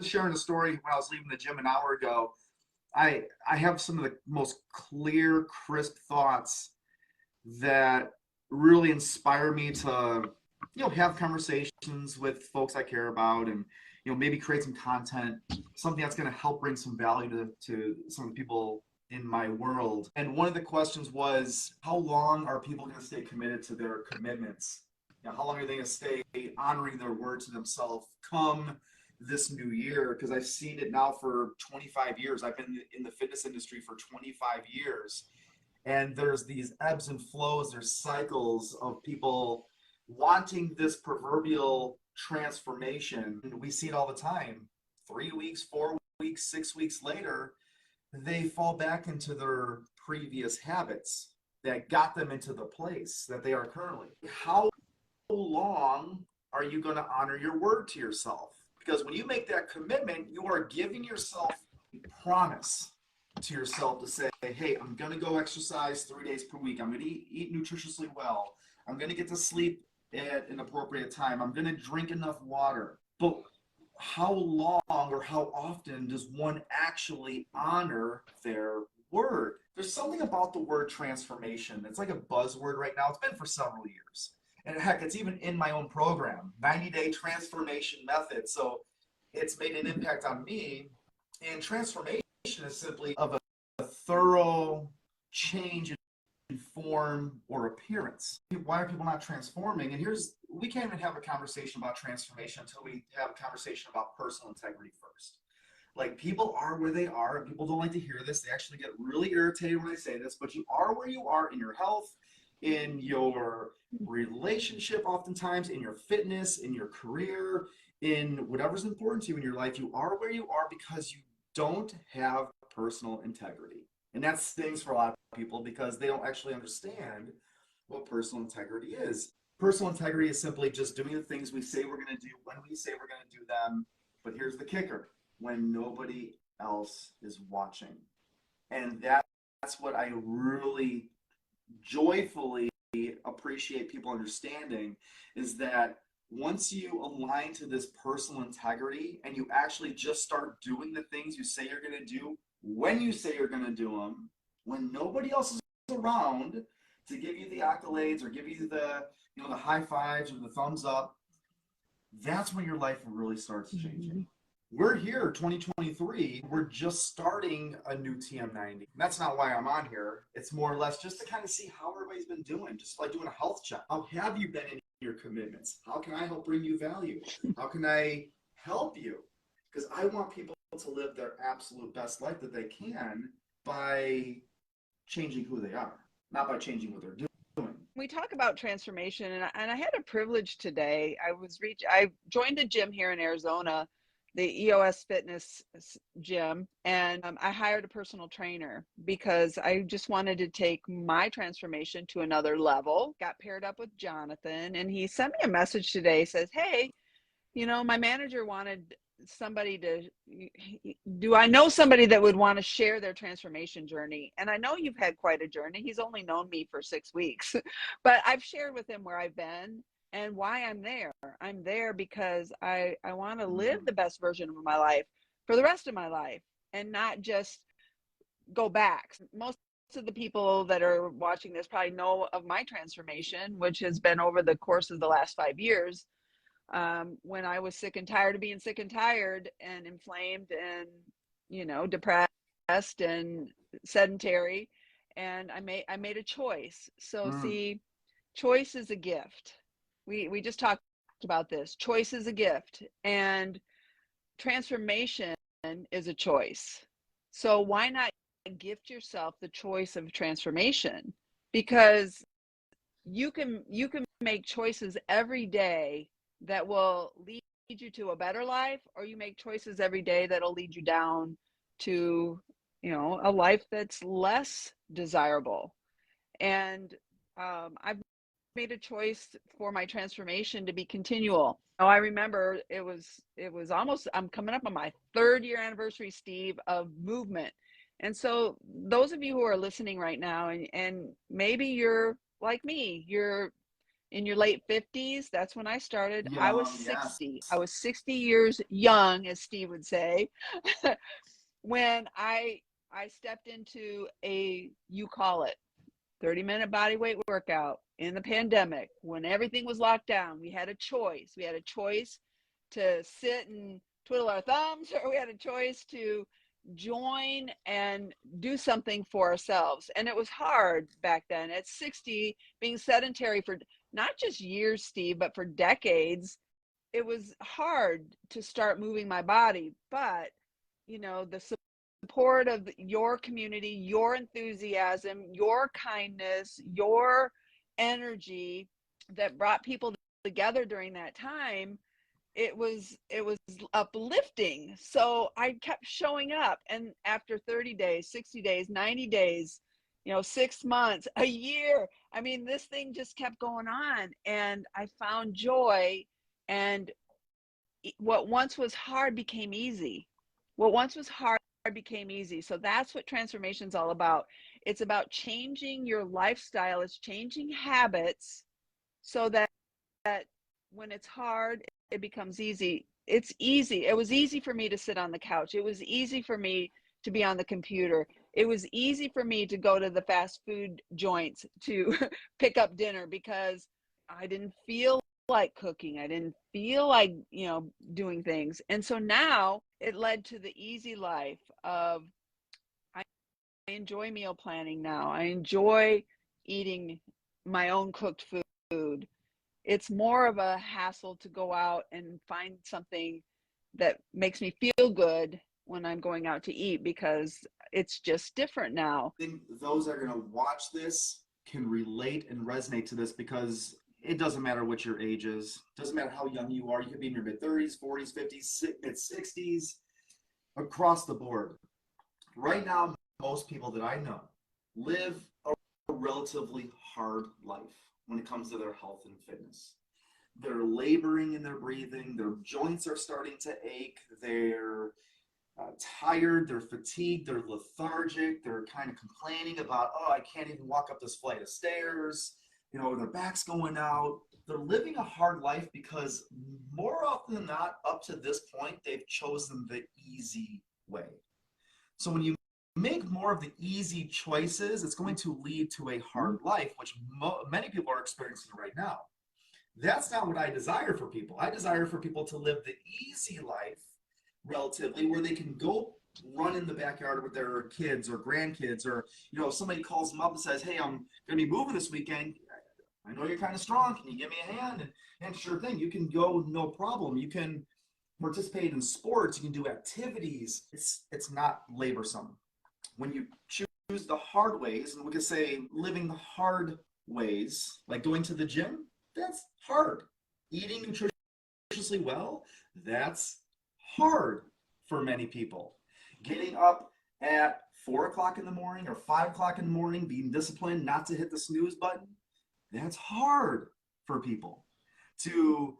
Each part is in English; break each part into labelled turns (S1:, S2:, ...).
S1: sharing a story when I was leaving the gym an hour ago. I have some of the most clear, crisp thoughts that really inspire me to, have conversations with folks I care about, and maybe create some content, something that's going to help bring some value to some of the people in my world. And one of the questions was, how long are people going to stay committed to their commitments? How long are they going to stay honoring their word to themselves come this new year? Because I've seen it now for 25 years. I've been in the fitness industry for 25 years. And there's these ebbs and flows, there's cycles of people wanting this proverbial transformation. And we see it all the time. 3 weeks, 4 weeks, 6 weeks later, they fall back into their previous habits that got them into the place that they are currently. How long are you going to honor your word to yourself? Because when you make that commitment, you are giving yourself a promise to yourself to say, hey, I'm going to go exercise 3 days per week. I'm going to eat nutritiously well. I'm going to get to sleep at an appropriate time. I'm going to drink enough water. But how long or how often does one actually honor their word? There's something about the word transformation. It's like a buzzword right now. It's been for several years. And heck, it's even in my own program, 90-day transformation method. So it's made an impact on me. And transformation is simply of a thorough change in form or appearance. Why are people not transforming? And we can't even have a conversation about transformation until we have a conversation about personal integrity first. Like, people are where they are, and people don't like to hear this. They actually get really irritated when I say this, but you are where you are in your health, in your relationship, oftentimes in your fitness, in your career, in whatever's important to you in your life. You are where you are because you don't have personal integrity. And that stings for a lot of people because they don't actually understand what personal integrity is. Personal integrity is simply just doing the things we say we're going to do when we say we're going to do them. But here's the kicker: when nobody else is watching. And that's what I really joyfully appreciate people understanding, is that once you align to this personal integrity and you actually just start doing the things you say you're going to do when you say you're going to do them, when nobody else is around to give you the accolades or give you the the high fives or the thumbs up, that's when your life really starts changing. We're here, 2023. We're just starting a new TM90. That's not why I'm on here. It's more or less just to kind of see how everybody's been doing, just like doing a health check. How have you been in your commitments? How can I help bring you value? How can I help you? Because I want people to live their absolute best life that they can by changing who they are, not by changing what they're doing.
S2: We talk about transformation, and I had a privilege today. I joined a gym here in Arizona, the EOS Fitness gym, and I hired a personal trainer because I just wanted to take my transformation to another level. Got paired up with Jonathan, and he sent me a message today. Says, hey, my manager wanted somebody do I know somebody that would want to share their transformation journey? And I know you've had quite a journey. He's only known me for 6 weeks, but I've shared with him where I've been and why I'm there. I'm there because I want to live the best version of my life for the rest of my life and not just go back. Most of the people that are watching this probably know of my transformation, which has been over the course of the last 5 years. When I was sick and tired of being sick and tired and inflamed and, depressed and sedentary. And I made a choice. So see, choice is a gift. We just talked about this. Choice is a gift, and transformation is a choice. So why not gift yourself the choice of transformation? Because you can make choices every day that will lead you to a better life, or you make choices every day that'll lead you down to, a life that's less desirable. And I've made a choice for my transformation to be continual. I remember it was almost, I'm coming up on my 3rd year anniversary, Steve, of movement. And so those of you who are listening right now, and maybe you're like me, you're in your late 50s. That's when I started. I was
S1: Young, yes.
S2: 60. I was 60 years young, as Steve would say, when I stepped into a, you call it, 30-minute body weight workout in the pandemic when everything was locked down. We had a choice. We had a choice to sit and twiddle our thumbs, or we had a choice to join and do something for ourselves. And it was hard back then. At 60, being sedentary for not just years, Steve, but for decades, it was hard to start moving my body. But, the support of your community, your enthusiasm, your kindness, your energy that brought people together during that time, it was uplifting. So I kept showing up, and after 30 days, 60 days, 90 days, 6 months, a year, I mean, this thing just kept going on, and I found joy. And what once was hard became easy. What once was hard became easy. So that's what transformation is all about. It's about changing your lifestyle. It's changing habits so that when it's hard, it becomes easy. It's easy. It was easy for me to sit on the couch. It was easy for me to be on the computer. It was easy for me to go to the fast food joints to pick up dinner because I didn't feel like cooking. I didn't feel like, doing things. And so now it led to the easy life of, I enjoy meal planning now. I enjoy eating my own cooked food. It's more of a hassle to go out and find something that makes me feel good when I'm going out to eat, because it's just different now.
S1: I think those that are going to watch this can relate and resonate to this, because it doesn't matter what your age is. It doesn't matter how young you are. You could be in your mid-30s, 40s, 50s, mid-60s, across the board. Right now, most people that I know live a relatively hard life when it comes to their health and fitness. They're laboring in their breathing. Their joints are starting to ache. They're tired. They're fatigued. They're lethargic. They're kind of complaining about, oh, I can't even walk up this flight of stairs. Their back's going out. They're living a hard life because more often than not, up to this point, they've chosen the easy way. So when you make more of the easy choices, it's going to lead to a hard life, which many people are experiencing right now. That's not what I desire for people. I desire for people to live the easy life, relatively, where they can go run in the backyard with their kids or grandkids, or if somebody calls them up and says, hey, I'm going to be moving this weekend. I know you're kind of strong. Can you give me a hand? And sure thing, you can go, no problem. You can participate in sports. You can do activities. It's not laborsome. When you choose the hard ways, and we could say living the hard ways, like going to the gym, that's hard. Eating nutritiously well, that's hard for many people. Getting up at 4 o'clock in the morning or 5 o'clock in the morning, being disciplined not to hit the snooze button, that's hard for people. To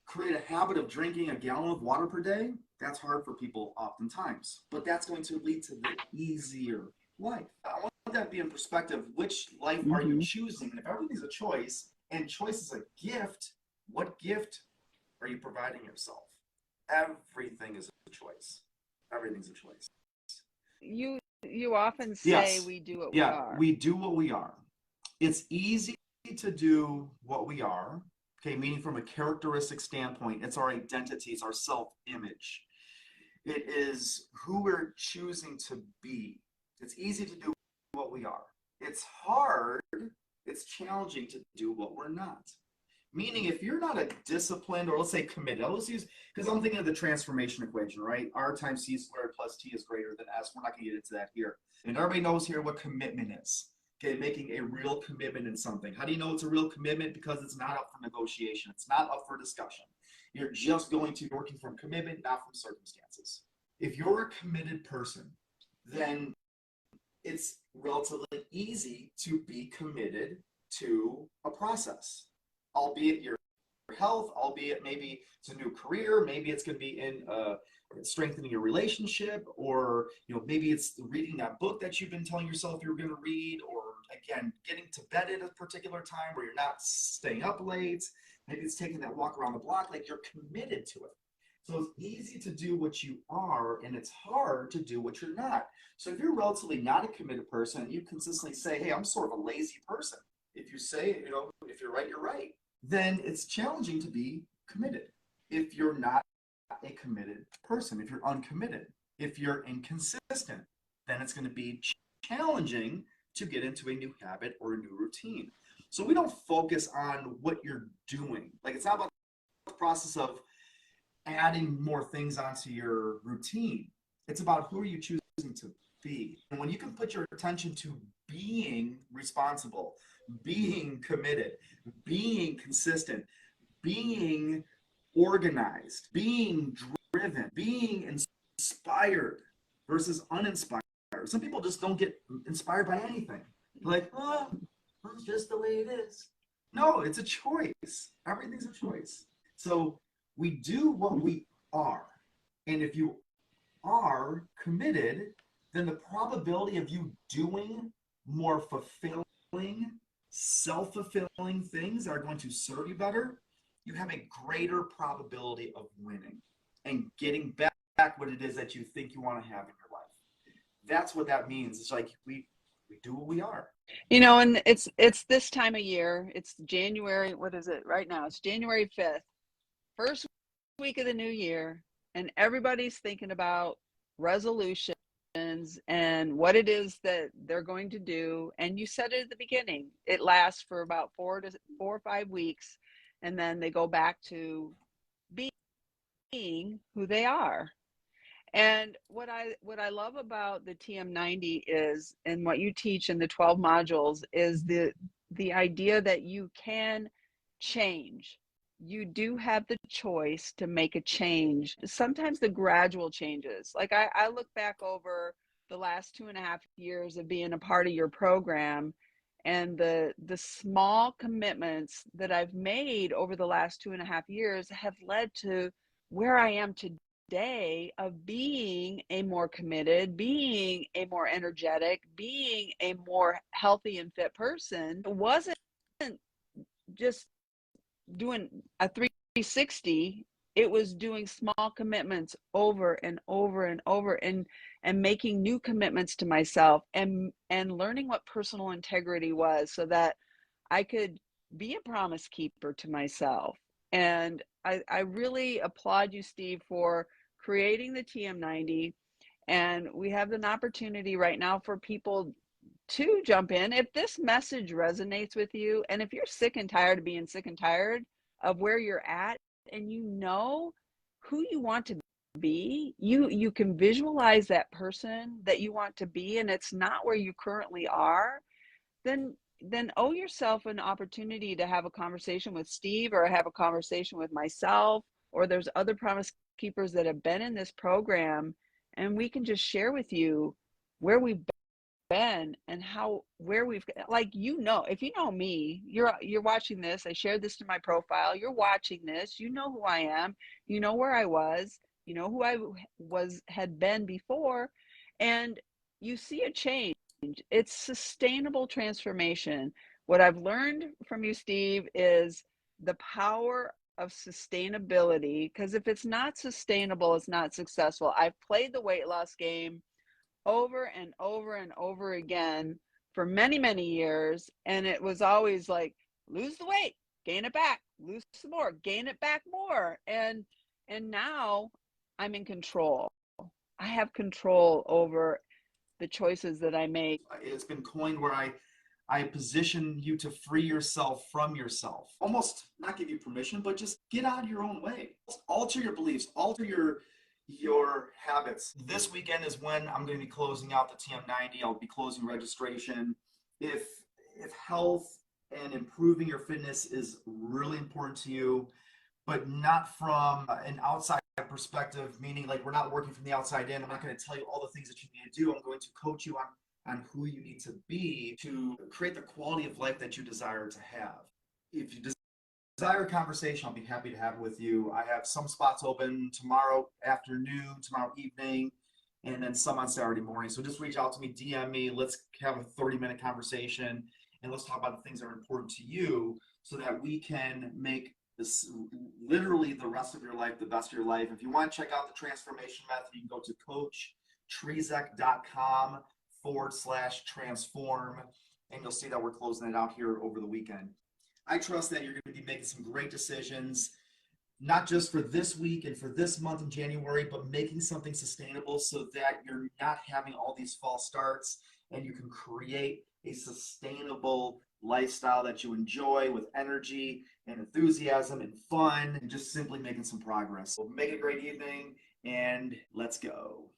S1: create a habit of drinking a gallon of water per day, that's hard for people oftentimes. But that's going to lead to the easier life. I want that to be in perspective. Which life are you choosing? And if everything's a choice, and choice is a gift, what gift are you providing yourself? Everything is a choice. Everything's a choice.
S2: You often say
S1: Yes.
S2: we do what we are.
S1: We do what we are. It's easy to do what we are, okay, meaning from a characteristic standpoint, it's our identity, it's our self-image. It is who we're choosing to be. It's easy to do what we are. It's hard, it's challenging to do what we're not. Meaning, if you're not a disciplined, or let's say committed, let's use, because I'm thinking of the transformation equation, right? R times C squared plus T is greater than S. We're not going to get into that here. And everybody knows here what commitment is. Okay, making a real commitment in something. How do you know it's a real commitment? Because it's not up for negotiation. It's not up for discussion. You're just going to be working from commitment, not from circumstances. If you're a committed person, then it's relatively easy to be committed to a process, albeit your health, albeit maybe it's a new career, maybe it's going to be in strengthening your relationship, or maybe it's reading that book that you've been telling yourself you're going to read, or again, getting to bed at a particular time where you're not staying up late. Maybe it's taking that walk around the block, like you're committed to it. So it's easy to do what you are, and it's hard to do what you're not. So if you're relatively not a committed person, and you consistently say, hey, I'm sort of a lazy person. If you say, if you're right, you're right. Then it's challenging to be committed. If you're not a committed person, if you're uncommitted, if you're inconsistent, then it's going to be challenging to get into a new habit or a new routine. So we don't focus on what you're doing. Like, it's not about the process of adding more things onto your routine. It's about who are you choosing to be. And when you can put your attention to being responsible, being committed, being consistent, being organized, being driven, being inspired versus uninspired. Some people just don't get inspired by anything. They're like, oh, it's just the way it is. No, it's a choice. Everything's a choice. So we do what we are. And if you are committed, then the probability of you doing more fulfilling, self-fulfilling things that are going to serve you better, you have a greater probability of winning and getting back what it is that you think you want to have in your life. That's what that means. It's like we do what we are.
S2: And it's this time of year. It's January. What is it right now? It's January 5th, first week of the new year, and everybody's thinking about resolutions and what it is that they're going to do. And you said it at the beginning. It lasts for about 4 or 5 weeks, and then they go back to being who they are. And what I love about the TM90 is, and what you teach in the 12 modules, is the idea that you can change. You do have the choice to make a change. Sometimes the gradual changes. Like I look back over the last 2.5 years of being a part of your program, and the small commitments that I've made over the last 2.5 years have led to where I am today, of being a more committed, being a more energetic, being a more healthy and fit person. It wasn't just doing a 360. It was doing small commitments over and over and over, and making new commitments to myself, and learning what personal integrity was, so that I could be a promise keeper to myself. And I really applaud you, Steve, for creating the TM90. And we have an opportunity right now for people to jump in. If this message resonates with you, and if you're sick and tired of being sick and tired of where you're at, and you know who you want to be, you can visualize that person that you want to be, and it's not where you currently are, then owe yourself an opportunity to have a conversation with Steve, or have a conversation with myself, or there's other promise keepers that have been in this program, and we can just share with you where we've been and where we've, like, if you know me, you're watching this. I shared this to my profile. You're watching this. You know who I am. You know where I was. You know who I had been before, and you see a change. It's sustainable transformation. What I've learned from you, Steve, is the power of sustainability, because if it's not sustainable, it's not successful. I've played the weight loss game over and over and over again for many, many years, and it was always like, lose the weight, gain it back, lose some more, gain it back more. And now I'm in control. I have control over the choices that I make.
S1: It's been coined where I position you to free yourself from yourself. Almost not give you permission, but just get out of your own way. Alter your beliefs, alter your habits. This weekend is when I'm going to be closing out the TM90. I'll be closing registration. If health and improving your fitness is really important to you, but not from an outside perspective, meaning like we're not working from the outside in. I'm not going to tell you all the things that you need to do. I'm going to coach you on who you need to be to create the quality of life that you desire to have. If you desire a conversation, I'll be happy to have it with you. I have some spots open tomorrow afternoon, tomorrow evening, and then some on Saturday morning. So just reach out to me, DM me, let's have a 30-minute conversation, and let's talk about the things that are important to you so that we can make this literally the rest of your life the best of your life. If you want to check out the transformation method, you can go to coachtrizek.com/transform, and you'll see that we're closing it out here over the weekend. I trust that you're going to be making some great decisions, not just for this week and for this month in January, but making something sustainable so that you're not having all these false starts and you can create a sustainable lifestyle that you enjoy with energy and enthusiasm and fun and just simply making some progress. So make it a great evening and let's go.